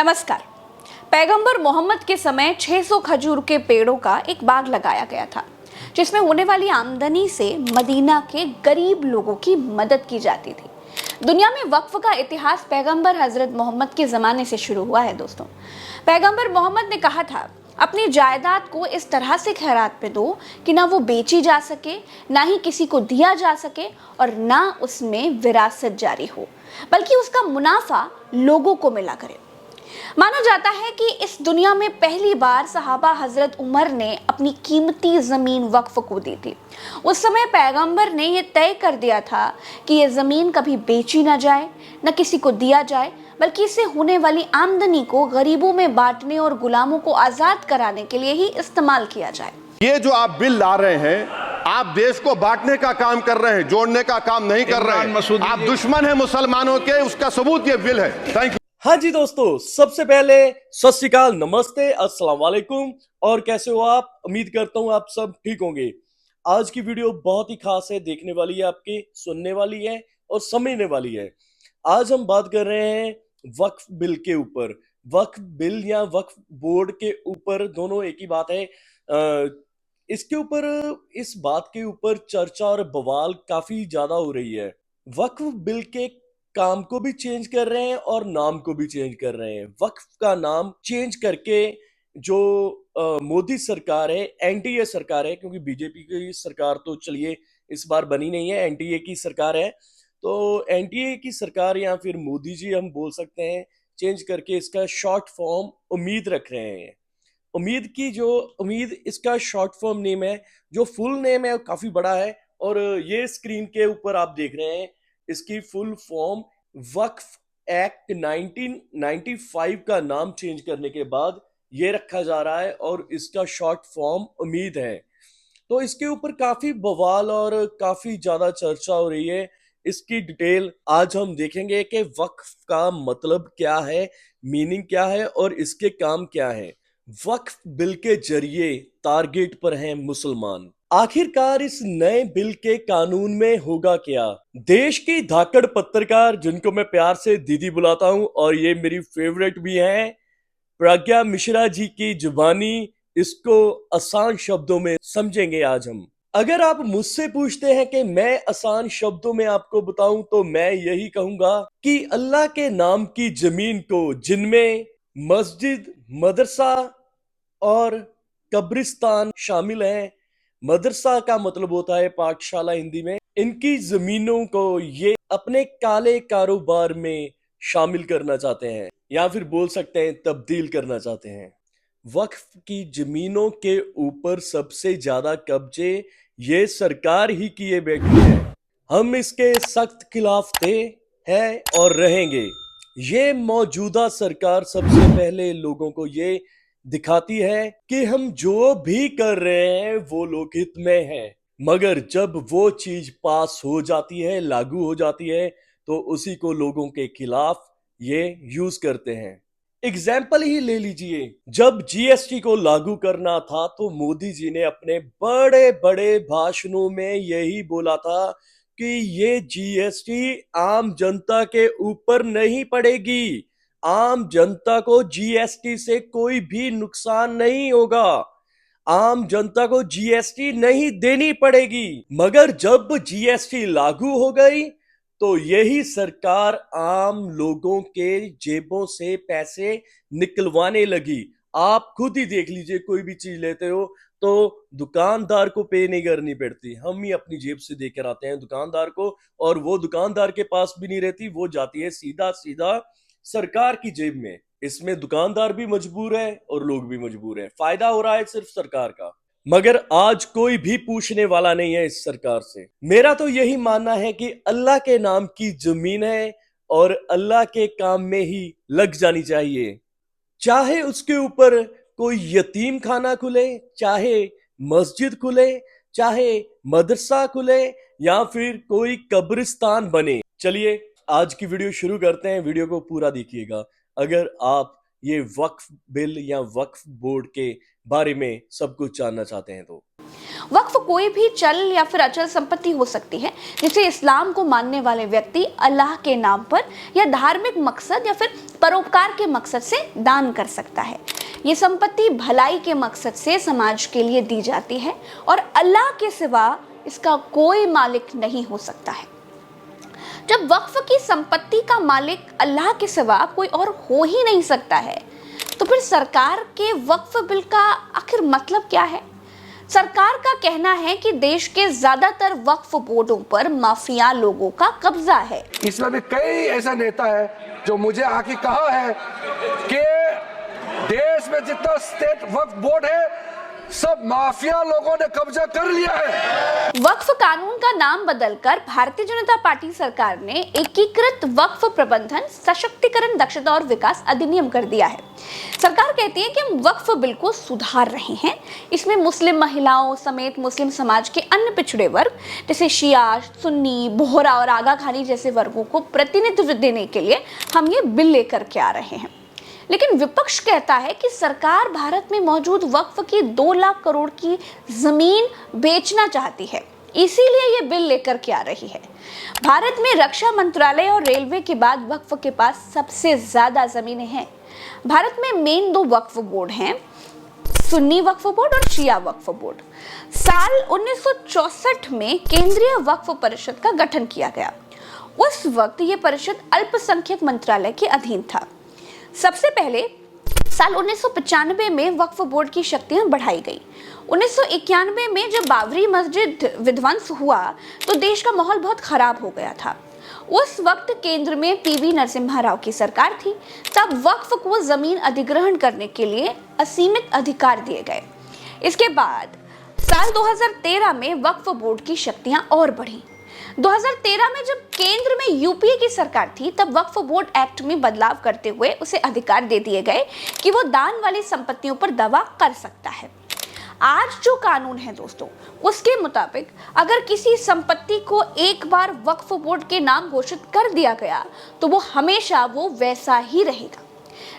नमस्कार। पैगंबर मोहम्मद के समय 600 खजूर के पेड़ों का एक बाग लगाया गया था, जिसमें होने वाली आमदनी से मदीना के गरीब लोगों की मदद की जाती थी। दुनिया में वक्फ का इतिहास पैगंबर हजरत मोहम्मद के ज़माने से शुरू हुआ है दोस्तों। पैगंबर मोहम्मद ने कहा था, अपनी जायदाद को इस तरह से खैरात पे दो कि ना वो बेची जा सके, ना ही किसी को दिया जा सके और ना उसमें विरासत जारी हो, बल्कि उसका मुनाफा लोगों को मिला करे। माना जाता है कि इस दुनिया में पहली बार सहाबा हजरत उमर ने अपनी कीमती ज़मीन वक्फ को दी थी। उस समय पैगंबर ने यह तय कर दिया था कि यह ज़मीन कभी बेची ना जाए, न किसी को दिया जाए, बल्कि इससे होने वाली आमदनी को गरीबों में बांटने और गुलामों को आज़ाद कराने के लिए ही इस्तेमाल किया जाए। ये जो आप बिल ला रहे हैं, आप देश को बांटने का काम कर रहे हैं, जोड़ने का काम नहीं कर रहे हैं। आप दुश्मन हैं मुसलमानों के, उसका सबूत ये बिल है। Thank you. हाँ जी दोस्तों, सबसे पहले सत श्री अकाल, नमस्ते, अस्सलाम वालेकुम। और कैसे हो आप? उम्मीद करता हूँ आप सब ठीक होंगे। आज की वीडियो बहुत ही खास है, देखने वाली है, आपकी सुनने वाली है और समझने वाली है। आज हम बात कर रहे हैं वक्फ बिल के ऊपर। वक्फ बिल या वक्फ बोर्ड के ऊपर दोनों एक ही बात है। इसके ऊपर, इस बात के ऊपर चर्चा और बवाल काफी ज्यादा हो रही है। वक्फ बिल के काम को भी चेंज कर रहे हैं और नाम को भी चेंज कर रहे हैं। वक्फ का नाम चेंज करके जो मोदी सरकार है, एनडीए सरकार है, क्योंकि बीजेपी की सरकार तो चलिए इस बार बनी नहीं है, एनडीए की सरकार है, तो एनडीए की सरकार या फिर मोदी जी हम बोल सकते हैं, चेंज करके इसका शॉर्ट फॉर्म उम्मीद रख रहे हैं। उम्मीद इसका शॉर्ट फॉर्म नेम है। जो फुल नेम है वो काफी बड़ा है और ये स्क्रीन के ऊपर आप देख रहे हैं इसकी फुल फॉर्म। वक्फ एक्ट 1995 का नाम चेंज करने के बाद ये रखा जा रहा है और इसका शॉर्ट फॉर्म उम्मीद है। तो इसके ऊपर काफी बवाल और काफी ज्यादा चर्चा हो रही है। इसकी डिटेल आज हम देखेंगे कि वक्फ का मतलब क्या है, मीनिंग क्या है और इसके काम क्या है। वक्फ बिल के जरिए टारगेट पर हैं मुसलमान। आखिरकार इस नए बिल के कानून में होगा क्या? देश की धाकड़ पत्रकार, जिनको मैं प्यार से दीदी बुलाता हूं और ये मेरी फेवरेट भी हैं, प्रज्ञा मिश्रा जी की जुबानी इसको आसान शब्दों में समझेंगे आज हम। अगर आप मुझसे पूछते हैं कि मैं आसान शब्दों में आपको बताऊं तो मैं यही कहूंगा कि अल्लाह के नाम की जमीन को, जिनमें मस्जिद, मदरसा और कब्रिस्तान शामिल हैं, मदरसा का मतलब होता है पाठशाला हिंदी में, इनकी जमीनों को ये अपने काले कारोबार में शामिल करना चाहते हैं या फिर बोल सकते हैं तब्दील करना चाहते हैं। वक्फ की जमीनों के ऊपर सबसे ज्यादा कब्जे ये सरकार ही किए बैठी है। हम इसके सख्त खिलाफ थे, हैं और रहेंगे। ये मौजूदा सरकार सबसे पहले लोगों को ये दिखाती है कि हम जो भी कर रहे हैं वो लोकहित में है, मगर जब वो चीज पास हो जाती है, लागू हो जाती है, तो उसी को लोगों के खिलाफ ये यूज करते हैं। एग्जाम्पल ही ले लीजिए, जब जीएसटी को लागू करना था तो मोदी जी ने अपने बड़े बड़े भाषणों में यही बोला था कि ये जीएसटी आम जनता के ऊपर नहीं पड़ेगी, आम जनता को जीएसटी से कोई भी नुकसान नहीं होगा, आम जनता को जीएसटी नहीं देनी पड़ेगी। मगर जब जीएसटी लागू हो गई तो यही सरकार आम लोगों के जेबों से पैसे निकलवाने लगी। आप खुद ही देख लीजिए, कोई भी चीज लेते हो तो दुकानदार को पे नहीं करनी पड़ती, हम ही अपनी जेब से देकर आते हैं दुकानदार को, और वो दुकानदार के पास भी नहीं रहती, वो जाती है सीधा सीधा सरकार की जेब में। इसमें दुकानदार भी मजबूर है और लोग भी मजबूर हैं, फायदा हो रहा है सिर्फ सरकार का। मगर आज कोई भी पूछने वाला नहीं है इस सरकार से। मेरा तो यही मानना है कि अल्लाह के नाम की जमीन है और अल्लाह के काम में ही लग जानी चाहिए। चाहे उसके ऊपर कोई यतीम खाना खुले, चाहे मस्जिद खुले, चाहे मदरसा खुले या फिर कोई कब्रिस्तान बने। चलिए आज की वीडियो शुरू करते हैं, वीडियो को पूरा देखिएगा अगर आप ये वक्फ बिल या वक्फ बोर्ड के बारे में सब कुछ जानना चाहते हैं तो। वक्फ कोई भी चल या फिर अचल संपत्ति हो सकती है जिसे इस्लाम को मानने वाले व्यक्ति अल्लाह के नाम पर या धार्मिक मकसद या फिर परोपकार के मकसद से दान कर सकता है। ये संपत्ति भलाई के मकसद से समाज के लिए दी जाती है और अल्लाह के सिवा इसका कोई मालिक नहीं हो सकता है। जब वक्फ की संपत्ति का मालिक अल्लाह के सिवा कोई और हो ही नहीं सकता है, तो फिर सरकार के वक्फ बिल का आखिर मतलब क्या है? सरकार का कहना है कि देश के ज्यादातर वक्फ बोर्डों पर माफिया लोगों का कब्जा है। इसमें भी कई ऐसा नेता है जो मुझे आके कहा है कि देश में जितना स्टेट वक्फ बोर्ड है सब माफिया लोगों ने कब्जा कर लिया है। वक्फ कानून का नाम बदलकर भारतीय जनता पार्टी सरकार ने एकीकृत वक्फ प्रबंधन, सशक्तिकरण, दक्षता और विकास अधिनियम कर दिया है। सरकार कहती है कि हम वक्फ बिल को सुधार रहे हैं। इसमें मुस्लिम महिलाओं समेत मुस्लिम समाज के अन्य पिछड़े वर्ग जैसे शिया, सुन्नी, बोहरा और आगा खानी जैसे वर्गों को प्रतिनिधित्व देने के लिए हम ये बिल लेकर के आ रहे हैं। लेकिन विपक्ष कहता है कि सरकार भारत में मौजूद वक्फ की 2 लाख करोड़ की जमीन बेचना चाहती है, इसीलिए ये बिल लेकर के आ रही है। भारत में रक्षा मंत्रालय और रेलवे के बाद वक्फ के पास सबसे ज्यादा जमीनें हैं। भारत में मेन 2 वक्फ बोर्ड हैं, सुन्नी वक्फ बोर्ड और शिया वक्फ बोर्ड। साल 1964 में केंद्रीय वक्फ परिषद का गठन किया गया। उस वक्त ये परिषद अल्पसंख्यक मंत्रालय के अधीन था। सबसे पहले साल 1995 में वक्फ बोर्ड की शक्तियां बढ़ाई गई। 1991 में जब बाबरी मस्जिद विध्वंस हुआ तो देश का माहौल बहुत खराब हो गया था। उस वक्त केंद्र में पीवी नरसिम्हा राव की सरकार थी। तब वक्फ को जमीन अधिग्रहण करने के लिए असीमित अधिकार दिए गए। इसके बाद साल 2013 में वक्फ बोर्ड की शक्तियां और बढ़ी। 2013 में जब केंद्र में यूपीए की सरकार थी तब वक्फ बोर्ड एक्ट में बदलाव करते हुए उसे अधिकार दे दिए गए कि वो दान वाली संपत्तियों पर दावा कर सकता है। आज जो कानून है दोस्तों, उसके मुताबिक अगर किसी संपत्ति को एक बार वक्फ बोर्ड के नाम घोषित कर दिया गया तो वो हमेशा वो वैसा ही रहेगा।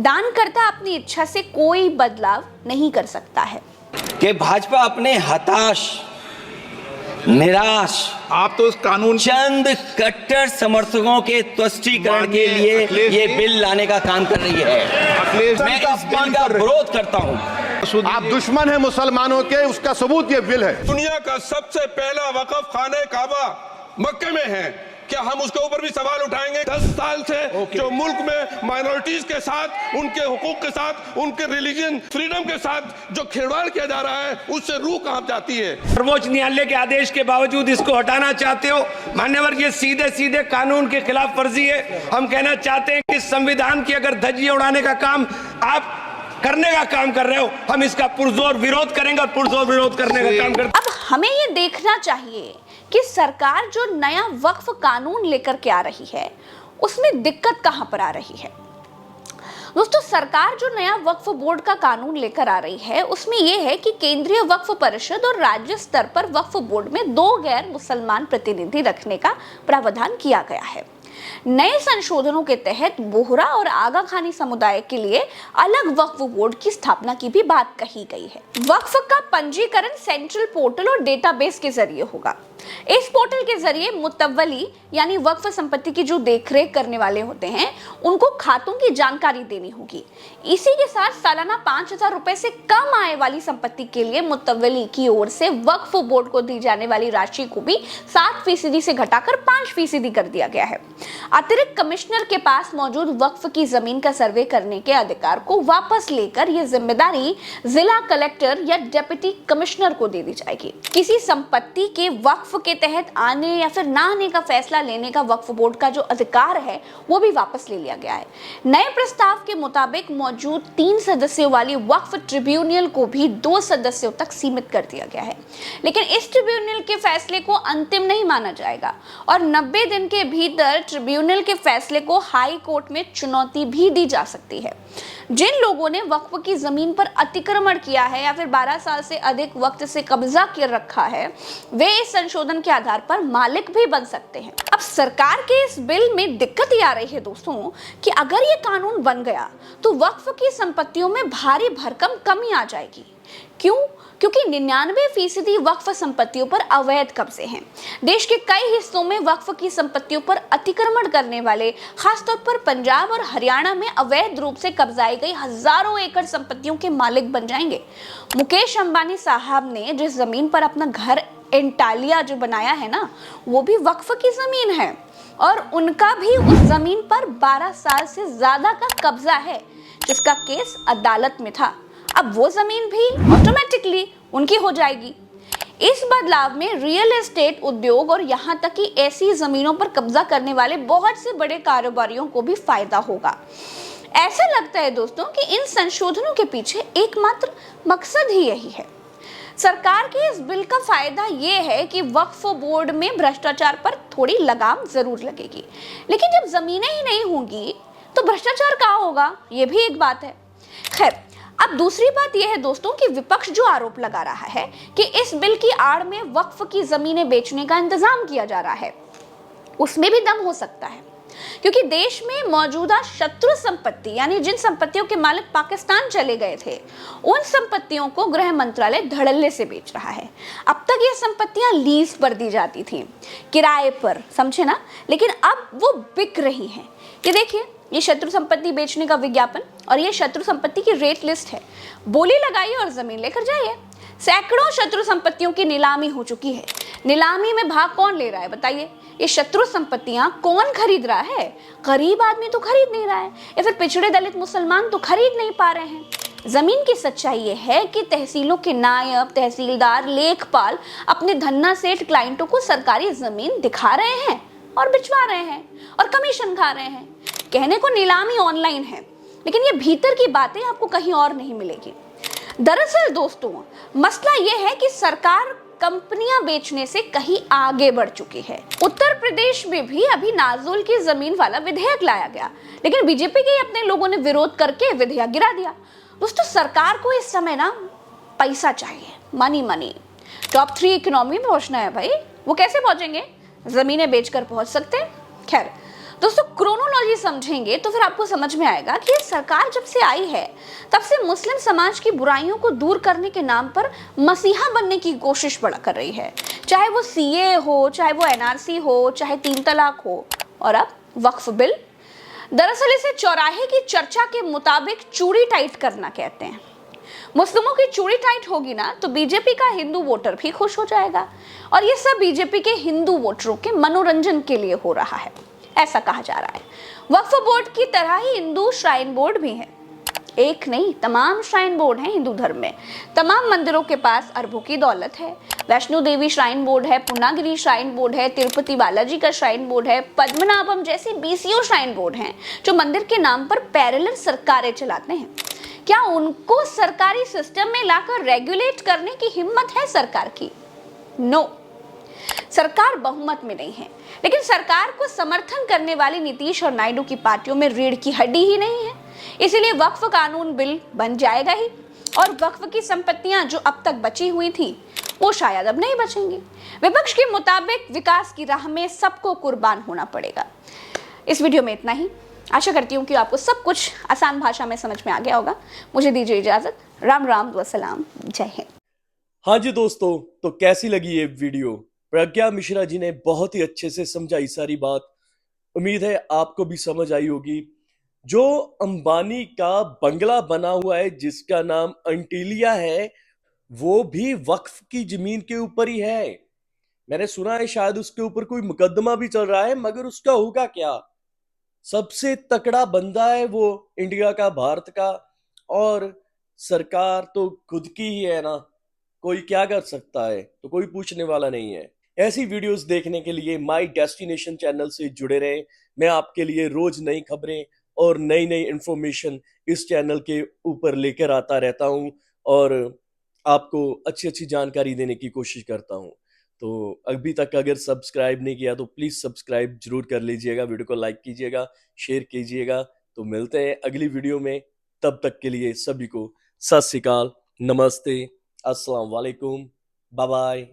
दानकर्ता अपनी इच्छा से कोई बदलाव नहीं कर सकता है। कि भाजपा अपने हताश, निराश, आप तो इस कानून चंद कट्टर समर्थकों के तुष्टीकरण के लिए ये बिल लाने का काम कर रही है। मैं इस बिल का विरोध करता हूँ। आप दुश्मन हैं मुसलमानों के, उसका सबूत ये बिल है। दुनिया का सबसे पहला वक़फ़ खाने काबा मक्के में है, क्या हम उसके ऊपर भी सवाल उठाएंगे? 10 साल से जो मुल्क में माइनॉरिटीज के साथ, उनके हुकूक के साथ, उनके रिलीजन फ्रीडम के साथ जो खिलवाड़ किया जा रहा है, उससे रूह कांप जाती है। सर्वोच्च न्यायालय के आदेश के बावजूद इसको हटाना चाहते हो मान्यवर, ये सीधे सीधे कानून के खिलाफ वर्जी है। हम कहना चाहते हैं कि संविधान की अगर धज्जियां उड़ाने का काम आप करने का काम कर रहे हो, हम इसका पुरजोर विरोध करेंगे और पुरजोर विरोध करने का काम करते। अब हमें ये देखना चाहिए कि सरकार जो नया वक्फ कानून लेकर के आ रही है उसमें दिक्कत कहां पर आ रही है। दोस्तों, सरकार जो नया वक्फ बोर्ड का कानून लेकर आ रही है उसमें यह है कि केंद्रीय वक्फ परिषद और राज्य स्तर पर वक्फ बोर्ड में 2 गैर मुसलमान प्रतिनिधि रखने का प्रावधान किया गया है। नए संशोधनों के तहत बोहरा और आगा खानी समुदाय के लिए अलग वक्फ बोर्ड की स्थापना की भी बात कही गई है। वक्फ का पंजीकरण सेंट्रल पोर्टल और डेटाबेस के जरिए होगा। इस पोर्टल के जरिए मुतव्वली यानी वक्फ संपत्ति की जो देखरेख करने वाले होते हैं उनको खातों की जानकारी देनी होगी। इसी के साथ सालाना 5,000 रुपए से कम आय वाली संपत्ति के लिए मुतव्वली की ओर से वक्फ बोर्ड को दी जाने वाली राशि को भी 7% से घटाकर 5% कर दिया गया है। अतिरिक्त कमिश्नर के पास मौजूद वक्फ की जमीन का सर्वे करने के अधिकार को वापस लेकर यह जिम्मेदारी जिला कलेक्टर या डिप्टी कमिश्नर को दे दी जाएगी। किसी संपत्ति के वक्फ के तहत आने या फिर ना आने का फैसला लेने का वक्फ बोर्ड का जो अधिकार है वो भी वापस ले लिया गया है। नए प्रस्ताव के मुताबिक मौजूद 3 सदस्यों वाली वक्फ ट्रिब्यूनल को भी 2 सदस्यों तक सीमित कर दिया गया है। लेकिन इस ट्रिब्यूनल के फैसले को अंतिम नहीं माना जाएगा और 90 दिन के भीतर ट्रिब्यूनल के फैसले को हाई कोर्ट में चुनौती भी दी जा सकती है। जिन लोगों ने वक्फ की जमीन पर अतिक्रमण किया है या फिर 12 साल से अधिक वक्त से कब्जा कर रखा है वे इस संशोधन के आधार पर मालिक भी बन सकते हैं। अब सरकार के इस बिल में दिक्कत ये आ रही है दोस्तों कि अगर ये कानून बन गया तो वक्फ की संपत्तियों में भारी भरकम कमी आ जाएगी। क्यों? क्योंकि 99% वक्फ संपत्तियों पर अवैध कब्जे हैं। देश के कई हिस्सों में वक्फ की संपत्तियों पर अतिक्रमण करने वाले, खासतौर पर पंजाब और हरियाणा में अवैध रूप से कब्जाई गई हजारों एकड़ संपत्तियों के मालिक बन जाएंगे। मुकेश अंबानी साहब ने जिस जमीन पर अपना घर एंटालिया जो बनाया है ना, वो भी वक्फ की जमीन है और उनका भी उस जमीन पर 12 साल से ज्यादा का कब्जा है, जिसका केस अदालत में था। अब वो जमीन भी ऑटोमेटिकली उनकी हो जाएगी। इस बदलाव में रियल एस्टेट उद्योग और यहाँ तक कि ऐसी जमीनों पर कब्जा करने वाले बहुत से बड़े कारोबारियों को भी फायदा होगा। ऐसा लगता है दोस्तों कि इन संशोधनों के पीछे एकमात्र मकसद ही यही है। सरकार के इस बिल का फायदा ये है कि वक्फ बोर्ड में भ्रष्टाचार पर थोड़ी लगाम जरूर लगेगी, लेकिन जब जमीनें ही नहीं होंगी तो भ्रष्टाचार कहाँ होगा, ये भी एक बात है। खैर, अब दूसरी बात यह है दोस्तों कि विपक्ष जो आरोप लगा रहा है कि इस बिल की आड़ में वक्फ की जमीनें बेचने का इंतजाम किया जा रहा है, उसमें भी दम हो सकता है, क्योंकि देश में मौजूदा शत्रु संपत्ति यानी जिन संपत्तियों के मालिक पाकिस्तान चले गए थे, उन संपत्तियों को गृह मंत्रालय धड़ल्ले से बेच रहा है। अब तक ये संपत्तियां लीज पर दी जाती थी, किराए पर, समझे ना, लेकिन अब वो बिक रही हैं। ये देखिए, ये शत्रु संपत्ति बेचने का विज्ञापन और ये शत्रु संपत्ति की रेट लिस्ट है। बोली लगाइए और जमीन लेकर जाइए। सैकड़ों शत्रु संपत्तियों की नीलामी हो चुकी है। नीलामी में भाग कौन ले रहा है बताइए? ये शत्रु संपत्तियां कौन खरीद रहा है? गरीब आदमी तो खरीद नहीं रहा है, या फिर पिछड़े दलित मुसलमान तो खरीद नहीं पा रहे हैं। जमीन की सच्चाई ये है कि तहसीलों के नायब, तहसीलदार, लेखपाल अपने धन्ना सेठ क्लाइंटों को सरकारी जमीन दिखा रहे हैं और बिचवा रहे हैं और कमीशन खा रहे हैं। कहने को नीलामी ऑनलाइन है, लेकिन ये भीतर की बातें आपको कहीं और नहीं मिलेगी। दरअसल दोस्तों, मसला यह है कि सरकार कंपनियां बेचने से कहीं आगे बढ़ चुकी है। उत्तर प्रदेश में भी अभी नाजुल की जमीन वाला विधेयक लाया गया, लेकिन बीजेपी के अपने लोगों ने विरोध करके विधेयक गिरा दिया। दोस्तों, सरकार को इस समय ना पैसा चाहिए, मनी मनी। टॉप 3 इकोनॉमी में पहुंचना है भाई, वो कैसे पहुंचेंगे? जमीनें बेचकर पहुंच सकते हैं। खैर दोस्तों, क्रोनोलॉजी समझेंगे तो फिर आपको समझ में आएगा कि सरकार जब से आई है तब से मुस्लिम समाज की बुराइयों को दूर करने के नाम पर मसीहा बनने की कोशिश बड़ा कर रही है। चाहे वो सीए हो, चाहे वो एनआरसी हो, चाहे 3 तलाक हो, और अब वक्फ बिल। दरअसल इसे चौराहे की चर्चा के मुताबिक चूड़ी टाइट करना कहते हैं। मुस्लिमों की चूड़ी टाइट होगी ना तो बीजेपी का हिंदू वोटर भी खुश हो जाएगा, और ये सब बीजेपी के हिंदू वोटरों के मनोरंजन के लिए हो रहा है, ऐसा कहा जा रहा है। वक्फ बोर्ड की तरह ही हिंदू श्राइन बोर्ड भी है। एक नहीं, तमाम श्राइन बोर्ड हैं हिंदू धर्म में। तमाम मंदिरों के पास अरबों की दौलत है। वैष्णो देवी श्राइन बोर्ड है, पूर्णागिरी श्राइन बोर्ड है, तिरुपति बालाजी का श्राइन बोर्ड है, पद्मनाभम जैसे बीसीओ श्राइन बोर्ड हैं जो मंदिर के नाम पर पैरेलल सरकारें चलाते हैं। क्या उनको सरकारी सिस्टम में लाकर रेगुलेट करने की हिम्मत है सरकार की? नो, सरकार बहुमत में नहीं है, लेकिन सरकार को समर्थन करने वाली नीतीश और नायडू की पार्टियों में रीढ़ की हड्डी ही नहीं है। इसीलिए वक्फ कानून बिल बन जाएगा ही, और वक्फ की संपत्तियां जो अब तक बची हुई थी वो शायद अब नहीं बचेंगी। विपक्ष के मुताबिक विकास की राह में सबको कुर्बान होना पड़ेगा। इस वीडियो में इतना ही। आशा करती हूँ कि आपको सब कुछ आसान भाषा में समझ में आ गया होगा। मुझे दीजिए इजाजत। राम राम वसलाम, जय हिंद। हाँ जी दोस्तों, तो कैसी लगी ये वीडियो? प्रज्ञा मिश्रा जी ने बहुत ही अच्छे से समझाई सारी बात। उम्मीद है आपको भी समझ आई होगी। जो अंबानी का बंगला बना हुआ है जिसका नाम एंटीलिया है, वो भी वक्फ की जमीन के ऊपर ही है। मैंने सुना है शायद उसके ऊपर कोई मुकदमा भी चल रहा है, मगर उसका होगा क्या? सबसे तकड़ा बंदा है वो इंडिया का, भारत का, और सरकार तो खुद की ही है ना, कोई क्या कर सकता है, तो कोई पूछने वाला नहीं है। ऐसी वीडियोस देखने के लिए माय डेस्टिनेशन चैनल से जुड़े रहें। मैं आपके लिए रोज नई खबरें और नई नई इंफॉर्मेशन इस चैनल के ऊपर लेकर आता रहता हूं और आपको अच्छी अच्छी जानकारी देने की कोशिश करता हूं। तो अभी तक अगर सब्सक्राइब नहीं किया तो प्लीज सब्सक्राइब जरूर कर लीजिएगा, वीडियो को लाइक कीजिएगा, शेयर कीजिएगा। तो मिलते हैं अगली वीडियो में, तब तक के लिए सभी को सत श्री अकाल, नमस्ते, अस्सलाम वालेकुम, बाय बाय।